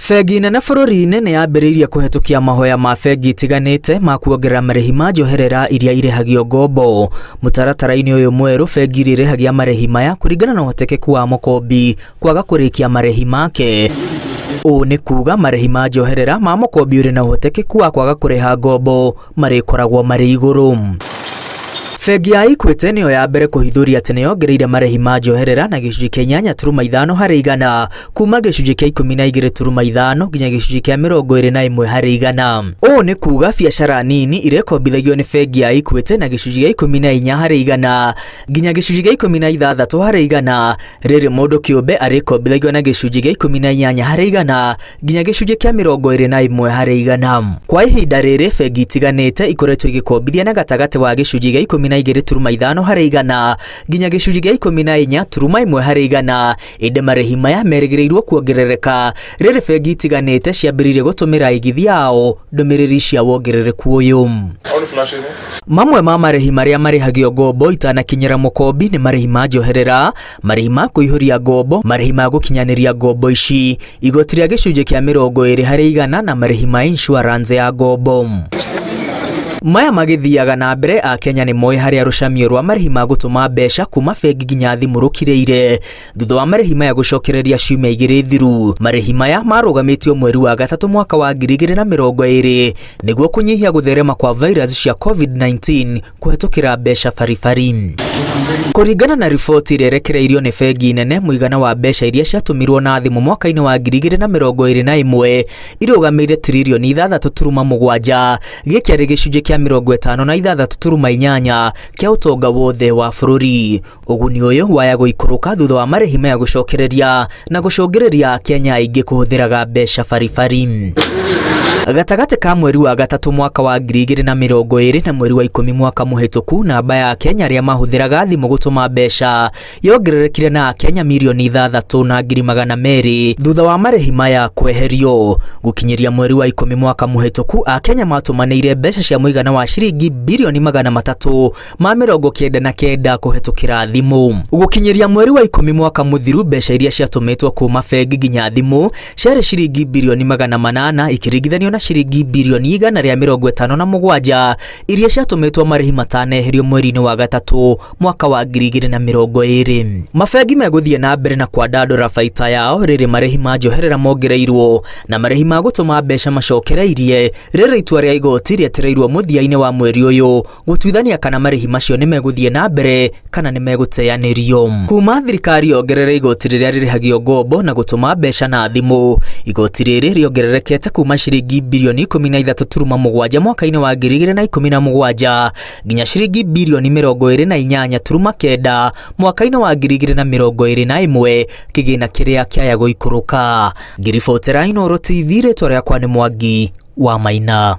Bengi nene bũrũri-inĩ nĩ yambĩrĩirie kũhetũkia mahoya ma bengi itiganĩte ma kuongerera marĩhi ma njoherera iria irĩhagio ngombo. Mũtaratara-inĩ ũyũ mwerũ, bengi irĩhagia marĩhi maya kũringana na ũhotekeku wa mũkombi kwaga kũrĩkia marĩhi make. Ũũ nĩ kuga marĩhi ma njoherera ma mũkombi ũrĩ na ũhotekeku wa kwaga kũrĩha ngombo marĩkoragwo marĩ igũrũ. Bengi ya Equity nĩyo ya mbere kũhithũria atĩ nĩyongereire marĩhi ma njoherera na gĩcunjĩ kĩa 8.5 harĩ igana kuma gĩcunjĩ kĩa 12.5 nginya gĩcunjĩ kĩa 21 harĩ igana. Ũũ nĩ kuga biacara nini irekombithagio nĩ bengi ya Equity na gĩcunjĩ kĩa 14 harĩ igana nginya gĩcunjĩ kĩa 16 harĩ igana, rĩrĩ mũndũ kĩũmbe arĩkombithagio na gĩcunjĩ kĩa 18 harĩ igana nginya gĩcunjĩ kĩa 21 harĩ igana. Kwa ihinda rĩrĩ bengi itiganĩte ikoretwo igĩkombithia na gatagatĩ wa gĩcunjĩ kĩa 12.5 harĩ igana nginya gĩcunjĩ kĩa 14.1 harĩ igana. Ĩndĩ marĩhi maya merĩgĩrĩirwo kuongerereka rĩrĩ bengi itiganĩte ciambĩrĩirie gũtũmĩra aigithia ao ndũmĩrĩri cia wongerereku ũyũ. Mamwe ma marĩhi marĩa marĩhagio ngombo itanakinyĩra mũkombi nĩ marĩhi ma njoherera, marĩhi ma kũihũria ngombo, marĩhi ma gũkinyanĩria ngombo ici, igoti rĩa gĩcunjĩ kĩa 20 harĩ igana na marĩhi ma insurance ya ngombo. Maya magĩthiaga na mbere, Akenya nĩ moĩ harĩa rũcamio rwa marĩhi ma gũtũma mbeca kuma bengi nginya thimũ rũkirĩire thutha wa marĩhi maya gũcokereria ciumia 2 thiru. Marĩhi maya marũgamĩtio mweri wa gatatũ mwaka wa 2020 nĩguo kũnyihia gũtherema kwa virus cia COVID-19 kũhetũkĩra mbeca baribari. Kũringana na riboti ĩrĩa ĩrekereirio nĩ bengi nene, mũigana wa mbeca iria ciatũmirwo na thimũ mwaka-inĩ wa 2021 irũgamĩire tiririoni 6.7, gĩkĩarĩ gĩcunjĩ kĩa 56.8 kĩa ũtonga wothe wa bũrũri. Ũguni ũyũ waya gũikũrũka thutha wa marĩhi maya gũcokereria na gũcũngĩrĩria Akenya aingĩ kũhũthĩraga mbeca baribari. Gatagatĩ ka mweri wa gatatũ mwaka wa 2020 na mweri wa 10 mwaka mũhetũku, namba ya Akenya arĩa mahũthĩraga thimũ gũtũma mbeca yongererekire na Akenya milioni 6.2 thutha wa marĩhi maya kweherio. Gũkinyĩria mweri wa 10 mwaka mũhetũku, Akenya matũmanĩire mbeca cia mũigana wa ciringi bilioni 399 kũhetũkĩra thimũ. Gũkinyĩria mweri wa 10 mwaka mũthiru, mbeca iria ciatũmĩtwo kuma bengi nginya thimũ ciarĩ ciringi bilioni 800 ikĩringithanio na ciringi bilioni 157 iria ciatũmĩtwo marĩhi mataneherio mweri-inĩ wa gatatũ mwaka wa 2020. Mabengi megũthiĩ na mbere na kwandandũra baita yao rĩrĩ marĩhi ma njoherera mongereirwo na marĩhi ma gũtũma mbeca macokereirie rĩrĩ itua rĩa igoti rĩetereirwo mũthia-inĩ wa mweri ũyũ gũtuithania kana marĩhi macio nĩ megũthiĩ na mbere kana nĩ megũteanĩrio. Kuma thirikari yongerere igoti rĩrĩa rĩrĩhagio ngombo na gũtũma mbeca na thimũ, igoti rĩrĩ rĩongererekete kuma ciringi bilioni 13.7 mwaka-inĩ wa 2017 nginya ciringi bilioni 28.9 mwaka-inĩ wa 2021, kĩgĩna kĩrĩa kĩaya gũikũrũka. Ngĩribotera Inooro TV, rĩtwa rĩakwa nĩ Mwangi wa Maina.